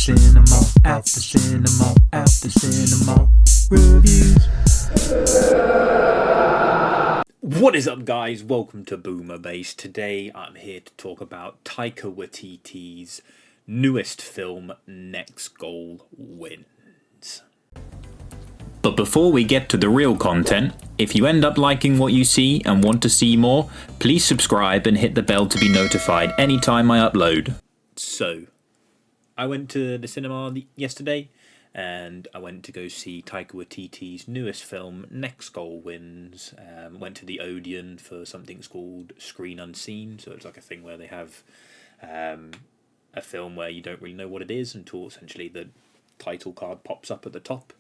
cinema, after cinema, after cinema reviews. What is up, guys? Welcome to Boomer Base. Today I'm here to talk about Taika Waititi's newest film, Next Goal Wins. But before we get to the real content, if you end up liking what you see and want to see more, please subscribe and hit the bell to be notified anytime I upload. So, I went to the cinema yesterday and I went to go see Taika Waititi's newest film, Next Goal Wins. Went to the Odeon for something called Screen Unseen, so it's like a thing where they have a film where you don't really know what it is until essentially the title card pops up at the top.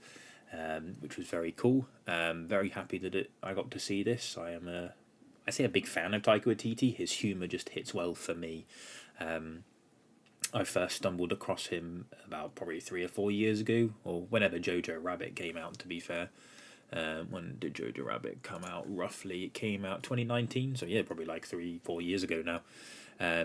Which was very cool. Very happy that I got to see this. I am a big fan of Taika Waititi. His humour just hits well for me. I first stumbled across him about probably 3 or 4 years ago, or whenever Jojo Rabbit came out, to be fair. When did Jojo Rabbit come out, roughly? It came out 2019, so yeah, probably like 3-4 years ago now.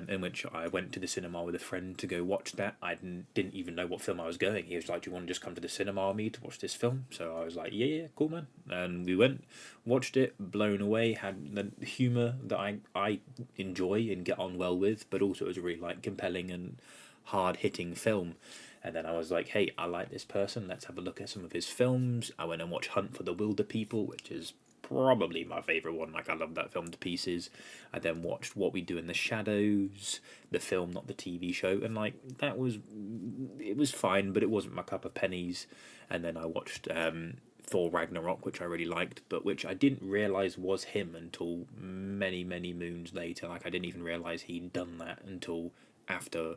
In which I went to the cinema with a friend to go watch that. I didn't even know what film I was going. He was like, "Do you want to just come to the cinema with me to watch this film?" So I was like, yeah, cool, man. And we went, watched it, blown away, had the humour that I enjoy and get on well with, but also it was a really compelling and hard-hitting film. And then I was like, hey, I like this person, let's have a look at some of his films. I went and watched Hunt for the Wilder People, which is probably my favourite one. I love that film to pieces. I then watched What We Do in the Shadows, the film, not the TV show, and it was fine, but it wasn't my cup of pennies. And then I watched Thor Ragnarok, which I really liked, but which I didn't realise was him until many moons later. I didn't even realise he'd done that until after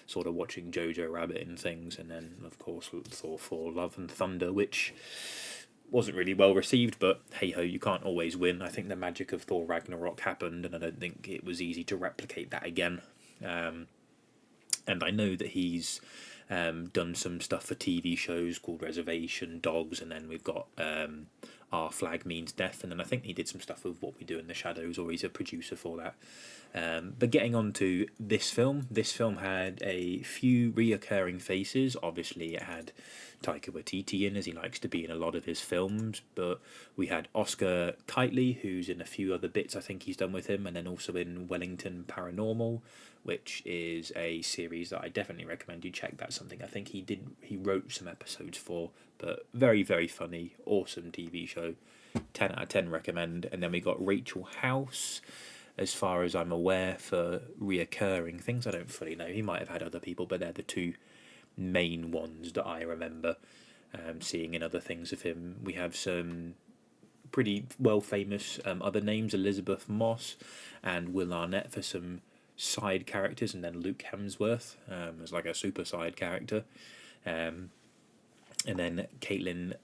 sort of watching Jojo Rabbit and things. And then of course Thor 4 Love and Thunder, which wasn't really well received, but hey ho, you can't always win. I think the magic of Thor Ragnarok happened, and I don't think it was easy to replicate that again. And I know that he's done some stuff for TV shows called Reservation Dogs, and then we've got Our Flag Means Death, and then I think he did some stuff with What We Do in the Shadows, or he's a producer for that. But getting on to this film had a few reoccurring faces. Obviously it had Taika Waititi in, as he likes to be in a lot of his films, but we had Oscar Kitely, who's in a few other bits I think he's done with him, and then also in Wellington Paranormal, which is a series that I definitely recommend you check. That's something I think he wrote some episodes for, but very funny, awesome TV show, 10 out of 10 recommend. And then we got Rachel House, as far as I'm aware, for reoccurring things. I don't fully know, he might have had other people, but they're the two main ones that I remember seeing in other things of him. We have some pretty well famous other names, Elizabeth Moss and Will Arnett for some side characters, and then Luke Hemsworth as like a super side character, and then Caitlin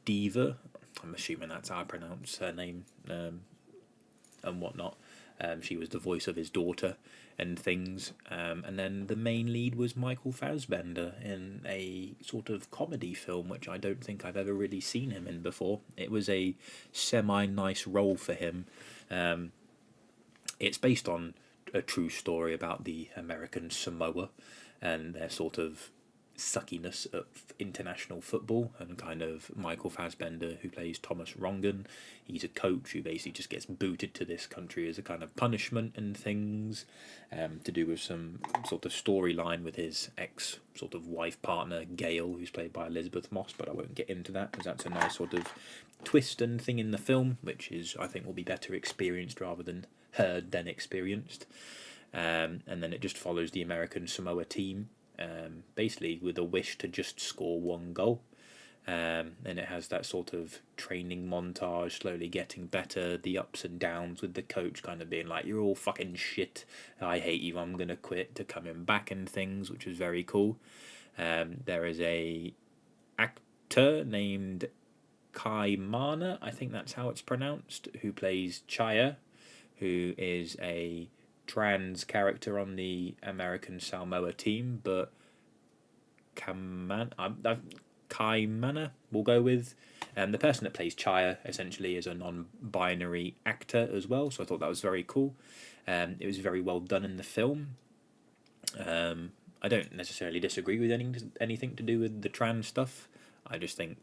Dever, I'm assuming that's how I pronounce her name, and whatnot. She was the voice of his daughter and things. And then the main lead was Michael Fassbender in a sort of comedy film, which I don't think I've ever really seen him in before. It was a semi-nice role for him. It's based on a true story about the American Samoa and their sort of suckiness of international football, and kind of Michael Fassbender, who plays Thomas Rongan, he's a coach who basically just gets booted to this country as a kind of punishment and things, to do with some sort of storyline with his ex sort of wife partner Gail, who's played by Elizabeth Moss, but I won't get into that because that's a nice sort of twist and thing in the film, which is, I think, will be better experienced rather than heard than experienced. And then it just follows the American Samoa team, basically with a wish to just score one goal. And it has that sort of training montage, slowly getting better, the ups and downs with the coach kind of being like, you're all fucking shit, I hate you, I'm going to quit, to coming back and things, which was very cool. There is a actor named Kai Mana, I think that's how it's pronounced, who plays Chaya, who is a trans character on the American Samoa team, but Kaimana we'll go with. The person that plays Chaya essentially is a non-binary actor as well, so I thought that was very cool. It was very well done in the film. I don't necessarily disagree with anything to do with the trans stuff. I just think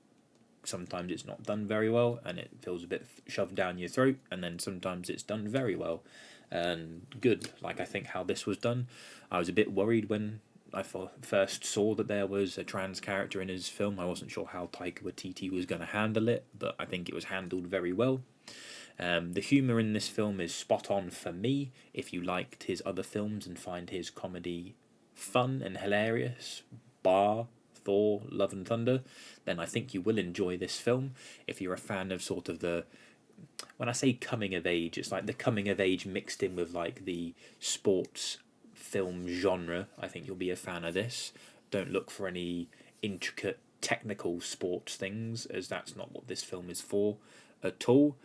sometimes it's not done very well and it feels a bit shoved down your throat, and then sometimes it's done very well and good. Like, I think how this was done, I was a bit worried when I first saw that there was a trans character in his film. I wasn't sure how Taika Waititi was going to handle it, but I think it was handled very well. The humour in this film is spot on for me. If you liked his other films and find his comedy fun and hilarious, bar Thor, Love and Thunder, then I think you will enjoy this film. If you're a fan of sort of the, when I say coming of age, it's like the coming of age mixed in with like the sports film genre, I think you'll be a fan of this. Don't look for any intricate technical sports things, as that's not what this film is for at all.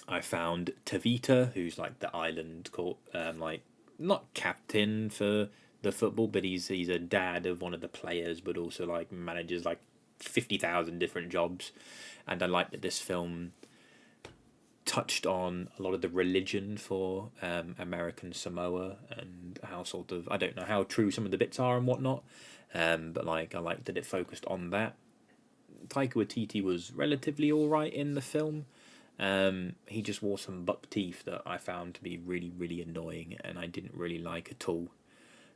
I found Tavita, who's like the island like not captain for the football, but he's a dad of one of the players, but also like manages like 50,000 different jobs. And I like that this film touched on a lot of the religion for American Samoa, and how sort of, I don't know how true some of the bits are and whatnot, but like I like that it focused on that. Taika Waititi was relatively alright in the film. He just wore some buck teeth that I found to be really, really annoying, and I didn't really like at all.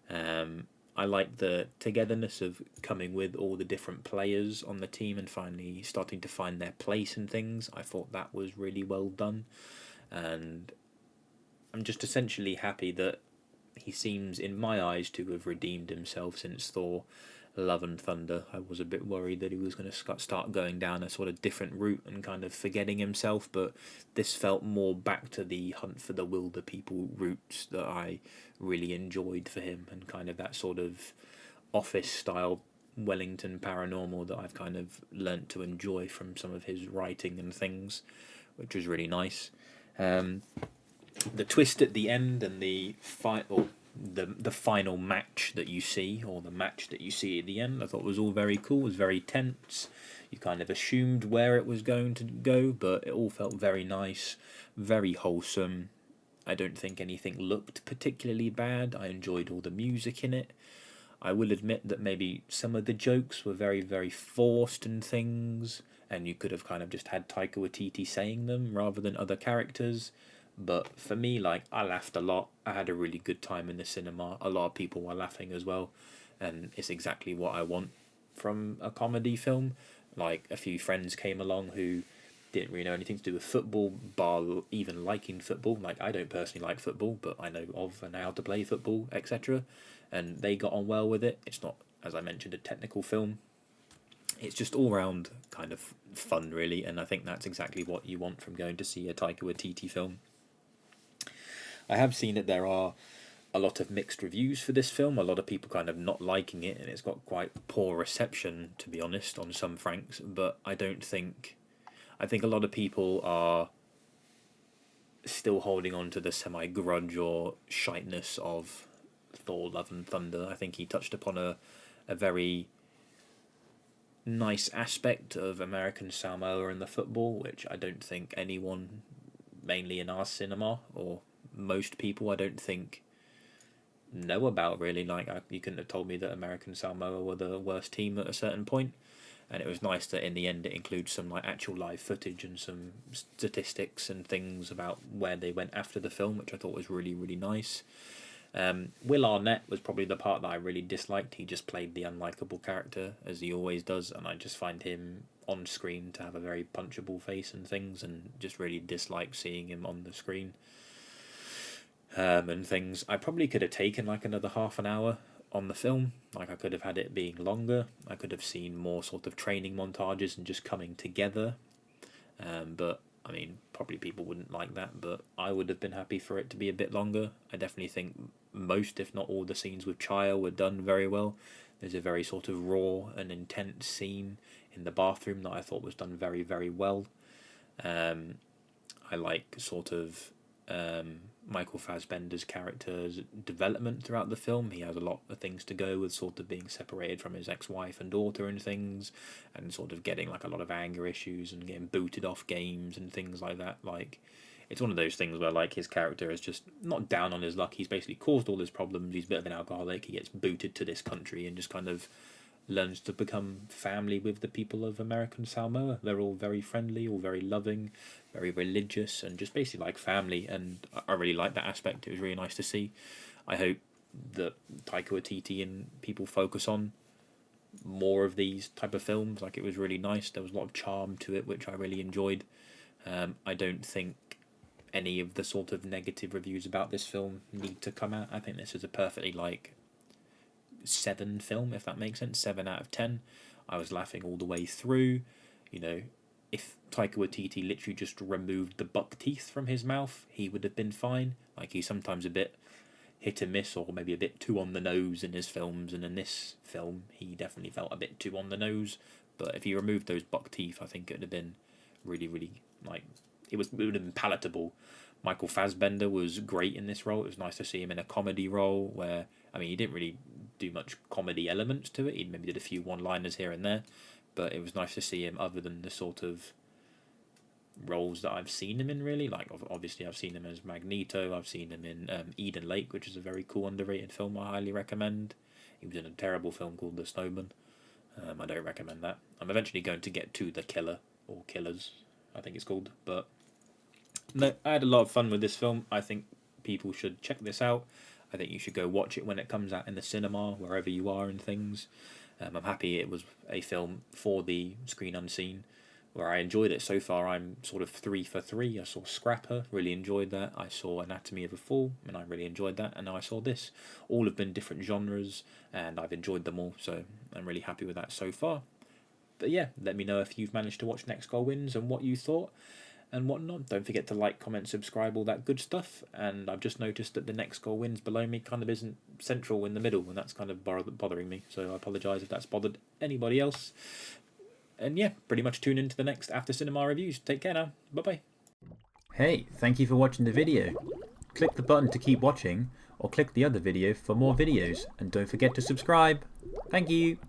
I like the togetherness of coming with all the different players on the team and finally starting to find their place and things. I thought that was really well done, and I'm just essentially happy that he seems, in my eyes, to have redeemed himself since Thor Love and Thunder. I was a bit worried that he was going to start going down a sort of different route and kind of forgetting himself, but this felt more back to the Hunt for the Wilder People roots that I really enjoyed for him, and kind of that sort of office style Wellington paranormal that I've kind of learnt to enjoy from some of his writing and things, which was really nice. The twist at the end and the final match that you see, or the match that you see at the end, I thought was all very cool. It was very tense. You kind of assumed where it was going to go, but it all felt very nice, very wholesome. I don't think anything looked particularly bad. I enjoyed all the music in it. I will admit that maybe some of the jokes were very, very forced and things, and you could have kind of just had Taika Waititi saying them rather than other characters. But for me, like, I laughed a lot. I had a really good time in the cinema. A lot of people were laughing as well, and it's exactly what I want from a comedy film. Like, a few friends came along who didn't really know anything to do with football, bar even liking football. Like, I don't personally like football, but I know of and how to play football, etc. And they got on well with it. It's not, as I mentioned, a technical film. It's just all round kind of fun, really, and I think that's exactly what you want from going to see a Taika Waititi film. I have seen that there are a lot of mixed reviews for this film, a lot of people kind of not liking it, and it's got quite poor reception, to be honest, on some franks, but I think a lot of people are still holding on to the semi-grudge or shiteness of Thor Love and Thunder. I think he touched upon a very nice aspect of American Samoa and the football, which I don't think anyone, mainly in our cinema, or most people, I don't think know about, really. Like, you couldn't have told me that American Samoa were the worst team at a certain point, and it was nice that in the end it includes some like actual live footage and some statistics and things about where they went after the film, which I thought was really, really nice. Will Arnett was probably the part that I really disliked. He just played the unlikable character, as he always does, and I just find him on screen to have a very punchable face and things, and just really dislike seeing him on the screen. And things. I probably could have taken like another half an hour on the film. Like, I could have had it being longer. I could have seen more sort of training montages and just coming together. But I mean, probably people wouldn't like that, but I would have been happy for it to be a bit longer. I definitely think most, if not all, the scenes with Chaya were done very well. There's a very sort of raw and intense scene in the bathroom that I thought was done very, very well. I like sort of Michael Fassbender's character's development throughout the film. He has a lot of things to go with, sort of being separated from his ex-wife and daughter and things, and sort of getting like a lot of anger issues and getting booted off games and things like that. Like, it's one of those things where like his character is just not down on his luck. He's basically caused all his problems. He's a bit of an alcoholic. He gets booted to this country and just kind of learns to become family with the people of American Samoa. They're all very friendly, all very loving, very religious, and just basically like family. And I really like that aspect. It was really nice to see. I hope that Taika Waititi and people focus on more of these type of films. Like, it was really nice. There was a lot of charm to it, which I really enjoyed. I don't think any of the sort of negative reviews about this film need to come out. I think this is a perfectly like 7 film, if that makes sense. 7 out of 10. I was laughing all the way through. You know, if Taika Waititi literally just removed the buck teeth from his mouth, he would have been fine. Like, he's sometimes a bit hit and miss, or maybe a bit too on the nose in his films, and in this film he definitely felt a bit too on the nose. But if he removed those buck teeth, I think it would have been really, really, like, it would have been palatable. Michael Fassbender was great in this role. It was nice to see him in a comedy role where, I mean, he didn't really do much comedy elements to it. He maybe did a few one-liners here and there, but it was nice to see him other than the sort of roles that I've seen him in, really. Like, obviously I've seen him as Magneto. I've seen him in Eden Lake, which is a very cool, underrated film I highly recommend. He was in a terrible film called The Snowman. I don't recommend that. I'm eventually going to get to The Killer, or Killers, I think it's called. But no, I had a lot of fun with this film. I think people should check this out. I think you should go watch it when it comes out in the cinema, wherever you are and things. I'm happy it was a film for the Screen Unseen, where I enjoyed it. So far I'm sort of 3 for 3. I saw Scrapper, really enjoyed that. I saw Anatomy of a Fall, and I really enjoyed that. And now I saw this. All have been different genres, and I've enjoyed them all, so I'm really happy with that so far. But yeah, let me know if you've managed to watch Next Goal Wins and what you thought and whatnot. Don't forget to like, comment, subscribe, all that good stuff. And I've just noticed that the Next Goal Wins below me kind of isn't central in the middle, and that's kind of bothering me. So I apologise if that's bothered anybody else. And yeah, pretty much tune into the next After Cinema reviews. Take care now. Bye-bye. Hey, thank you for watching the video. Click the button to keep watching, or click the other video for more videos, and don't forget to subscribe. Thank you.